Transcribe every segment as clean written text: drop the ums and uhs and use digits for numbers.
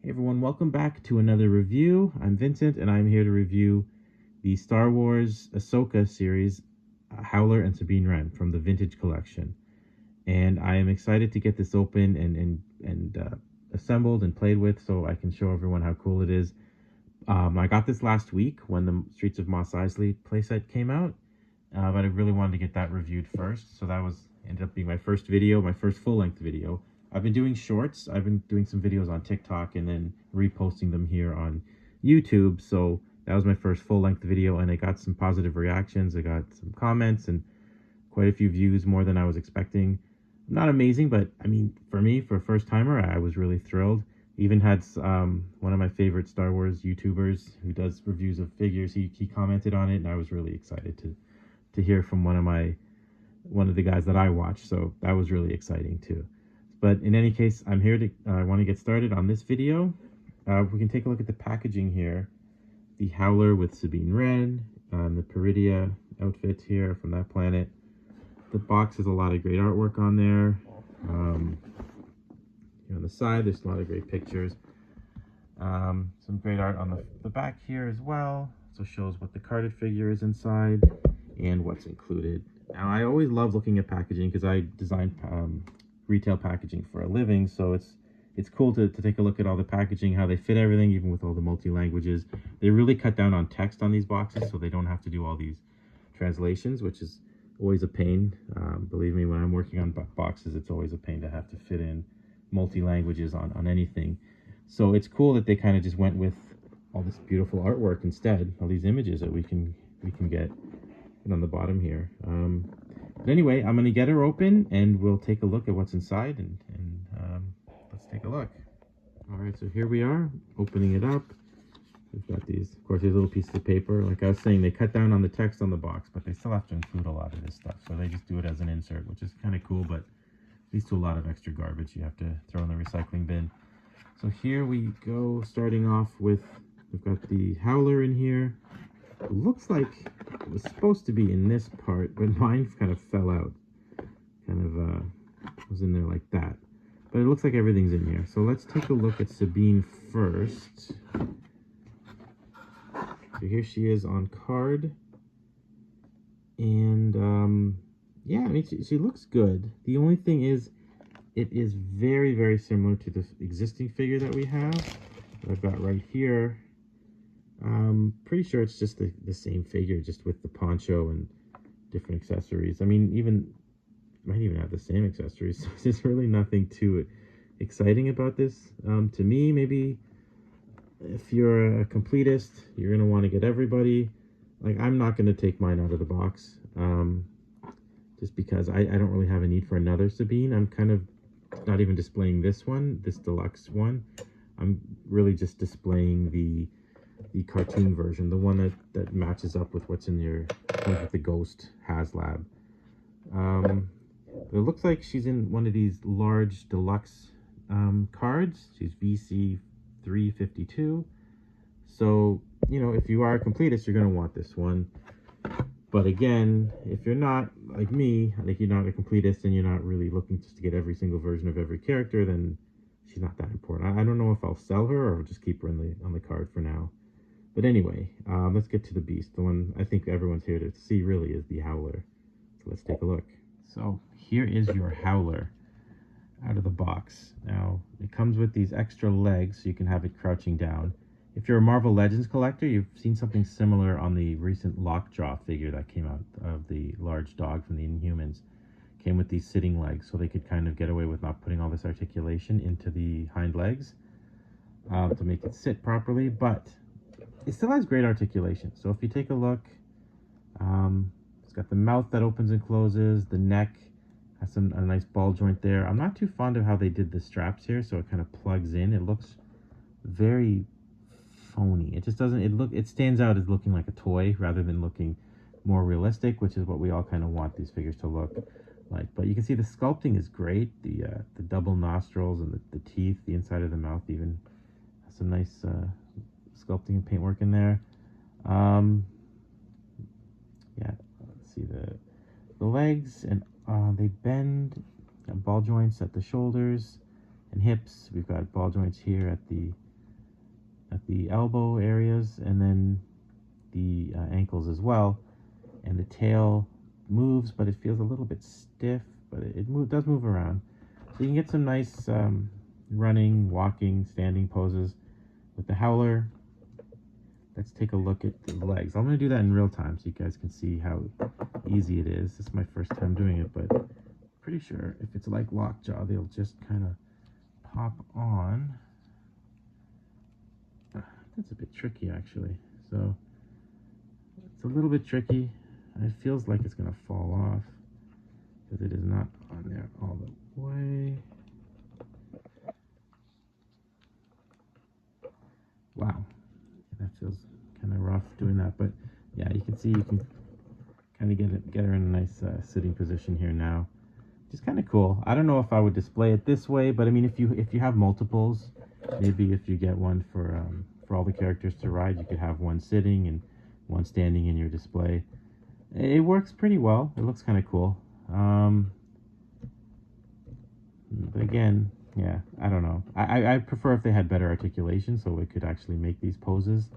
Hey everyone, welcome back to another review. I'm Vincent and I'm here to review the Star Wars Ahsoka series, Howler and Sabine Wren from the Vintage Collection. And I am excited to get this open and assembled and played with so I can show everyone how cool it is. I got this last week when the Streets of Mos Eisley playset came out, but I really wanted to get that reviewed first. So that ended up being my first video, my first full-length video. I've been doing shorts. I've been doing some videos on TikTok and then reposting them here on YouTube. So that was my first full-length video, and I got some positive reactions. I got some comments and quite a few views, more than I was expecting. Not amazing, but I mean, for me, for a first-timer, I was really thrilled. Even had one of my favorite Star Wars YouTubers who does reviews of figures. He commented on it, and I was really excited to hear from one of the guys that I watch. So that was really exciting too. But in any case, I'm here to, I want to get started on this video. We can take a look at the packaging here. The Howler with Sabine Wren, the Peridia outfit here from that planet. The box has a lot of great artwork on there. Here on the side, there's a lot of great pictures. Some great art on the back here as well. So shows what the carded figure is inside and what's included. Now, I always love looking at packaging because I design retail packaging for a living, so it's cool to take a look at all the packaging, how they fit everything, even with all the multi-languages. They really cut down on text on these boxes, so they don't have to do all these translations, which is always a pain. Believe me, when I'm working on boxes, it's always a pain to have to fit in multi-languages on anything. So it's cool that they kind of just went with all this beautiful artwork instead, all these images that we can get on the bottom here. But anyway, I'm going to get her open and we'll take a look at what's inside and let's take a look. All right, so here we are, opening it up. We've got these, of course, these little pieces of paper. Like I was saying, they cut down on the text on the box, but they still have to include a lot of this stuff. So they just do it as an insert, which is kind of cool, but leads to a lot of extra garbage you have to throw in the recycling bin. So here we go, starting off with, we've got the Howler in here. It looks like it was supposed to be in this part, but mine kind of fell out. Kind of was in there like that. But it looks like everything's in here. So let's take a look at Sabine first. So here she is on card. And yeah, I mean, she looks good. The only thing is, it is very, very similar to the existing figure that we have. That I've got right here. Pretty sure it's just the same figure, just with the poncho and different accessories. I mean, might even have the same accessories. So there's really nothing too exciting about this. To me, maybe if you're a completist, you're gonna want to get everybody. Like, I'm not gonna take mine out of the box, just because I don't really have a need for another Sabine. I'm kind of not even displaying this deluxe one. I'm really just displaying the cartoon version, the one that matches up with what's in your, with the Ghost HasLab. It looks like she's in one of these large deluxe cards. She's VC 352. So, you know, if you are a completist, you're going to want this one. But again, if you're not like me, like you're not a completist and you're not really looking just to get every single version of every character, then she's not that important. I don't know if I'll sell her or I'll just keep her on the card for now. But anyway, let's get to the beast. The one I think everyone's here to see really is the Howler. So let's take a look. So here is your Howler out of the box. Now, it comes with these extra legs so you can have it crouching down. If you're a Marvel Legends collector, you've seen something similar on the recent Lockjaw figure that came out of the large dog from the Inhumans. Came with these sitting legs so they could kind of get away with not putting all this articulation into the hind legs to make it sit properly, but it still has great articulation. So if you take a look, it's got the mouth that opens and closes, the neck has a nice ball joint there. I'm not too fond of how they did the straps here, so it kind of plugs in. It looks very phony. It just doesn't, it stands out as looking like a toy rather than looking more realistic, which is what we all kind of want these figures to look like. But you can see the sculpting is great. The double nostrils and the teeth, the inside of the mouth even has some nice sculpting and paintwork in there. Yeah, let's see the legs, and they bend. Got ball joints at the shoulders and hips. We've got ball joints here at the at the elbow areas, and then the ankles as well. And the tail moves, but it feels a little bit stiff, but it does move around. So you can get some nice running, walking, standing poses with the Howler. Let's take a look at the legs. I'm going to do that in real time so you guys can see how easy it is. This is my first time doing it, but pretty sure if it's like lockjaw, they'll just kind of pop on. That's a bit tricky, actually. So it's a little bit tricky. It feels like it's going to fall off because it is not on there all the way. Wow, that feels kind of rough doing that, but yeah, you can see you can kind of get her in a nice sitting position here now. Just kind of cool. I don't know if I would display it this way, but I mean, if you have multiples, maybe if you get one for all the characters to ride, you could have one sitting and one standing in your display. It works pretty well. It looks kind of cool. But again, yeah, I don't know. I prefer if they had better articulation so we could actually make these poses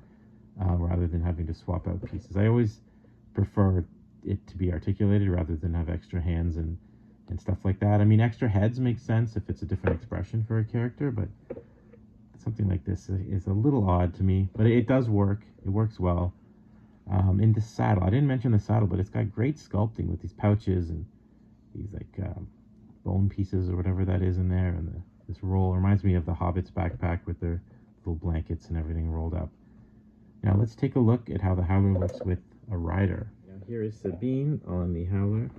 rather than having to swap out pieces. I always prefer it to be articulated rather than have extra hands and stuff like that. I mean, extra heads make sense if it's a different expression for a character, but something like this is a little odd to me. But it does work. It works well. In the saddle, I didn't mention the saddle, but it's got great sculpting with these pouches and these like bone pieces or whatever that is in there, and this roll reminds me of the Hobbit's backpack with their little blankets and everything rolled up. Now let's take a look at how the Howler looks with a rider. Now here is Sabine on the Howler.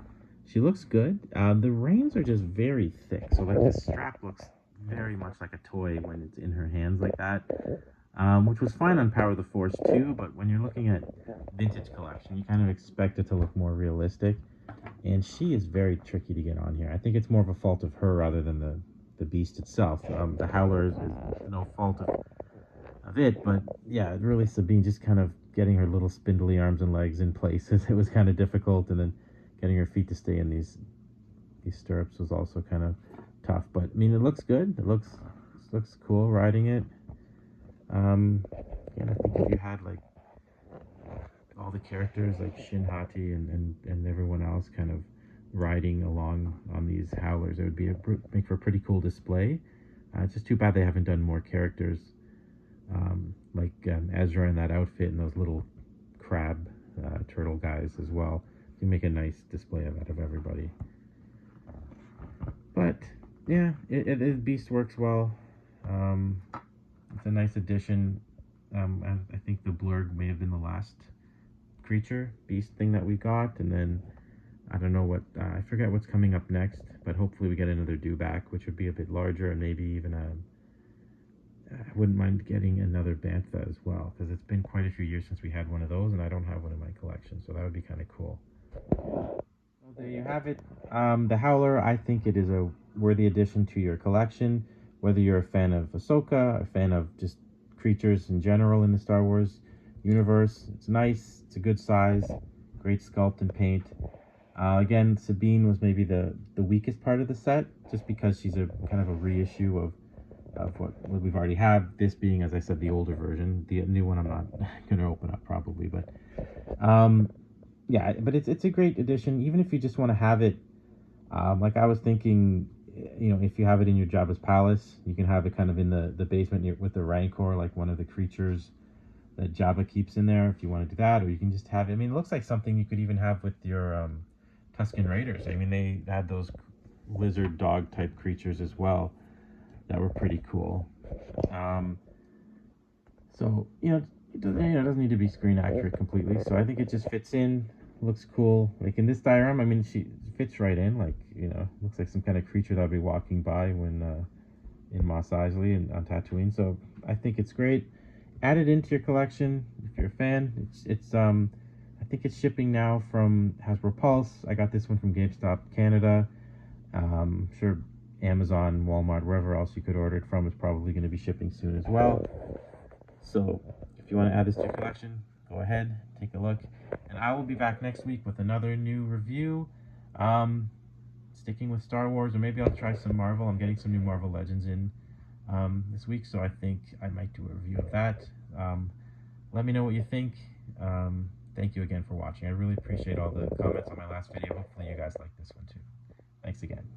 She looks good. The reins are just very thick, so like the strap looks very much like a toy when it's in her hands like that. Which was fine on Power of the Force too, but when you're looking at vintage collection, you kind of expect it to look more realistic. And she is very tricky to get on here. I think it's more of a fault of her rather than the beast itself. The Howler is no fault of it, but yeah, really Sabine just kind of getting her little spindly arms and legs in place. It was kind of difficult, and then getting her feet to stay in these stirrups was also kind of tough. But I mean, it looks good. It looks cool riding it. And I think if you had like all the characters like Shin Hati and everyone else kind of riding along on these Howlers, it would be make for a pretty cool display. It's just too bad they haven't done more characters like Ezra in that outfit and those little crab turtle guys as well to make a nice display out of everybody. But yeah, it Beast works well. It's a nice addition. I think the Blurg may have been the last creature beast thing that we got, and then I don't know what I forget what's coming up next, but hopefully we get another dewback, which would be a bit larger, and maybe even I wouldn't mind getting another bantha as well, because it's been quite a few years since we had one of those, and I don't have one in my collection, so that would be kind of cool. Well, there you have it. The Howler, I think it is a worthy addition to your collection. Whether you're a fan of Ahsoka, a fan of just creatures in general in the Star Wars universe, it's nice, it's a good size, great sculpt and paint. Again, Sabine was maybe the weakest part of the set, just because she's a kind of a reissue of what we've already had. This being, as I said, the older version. The new one I'm not going to open up probably, but yeah, but it's a great addition, even if you just want to have it. Like I was thinking, you know, if you have it in your Jabba's palace, you can have it kind of in the basement with the Rancor, like one of the creatures that Jabba keeps in there, if you want to do that. Or you can just have it, I mean, it looks like something you could even have with your Tusken Raiders. I mean, they had those lizard dog type creatures as well that were pretty cool. So, you know, it doesn't need to be screen accurate completely, so I think it just fits in, looks cool. Like in this diorama, I mean, she fits right in, like, you know, looks like some kind of creature that would be walking by when in Mos Eisley and on Tatooine. So I think it's great. Add it into your collection if you're a fan. It's I think it's shipping now from Hasbro Pulse. I got this one from GameStop Canada. Sure, Amazon, Walmart, wherever else you could order it from is probably going to be shipping soon as well. So if you want to add this to your collection, go ahead, take a look. And I will be back next week with another new review. Sticking with Star Wars, or maybe I'll try some Marvel. I'm getting some new Marvel Legends in this week, so I think I might do a review of that. Let me know what you think. Thank you again for watching. I really appreciate all the comments on my last video. Hopefully you guys like this one too. Thanks again.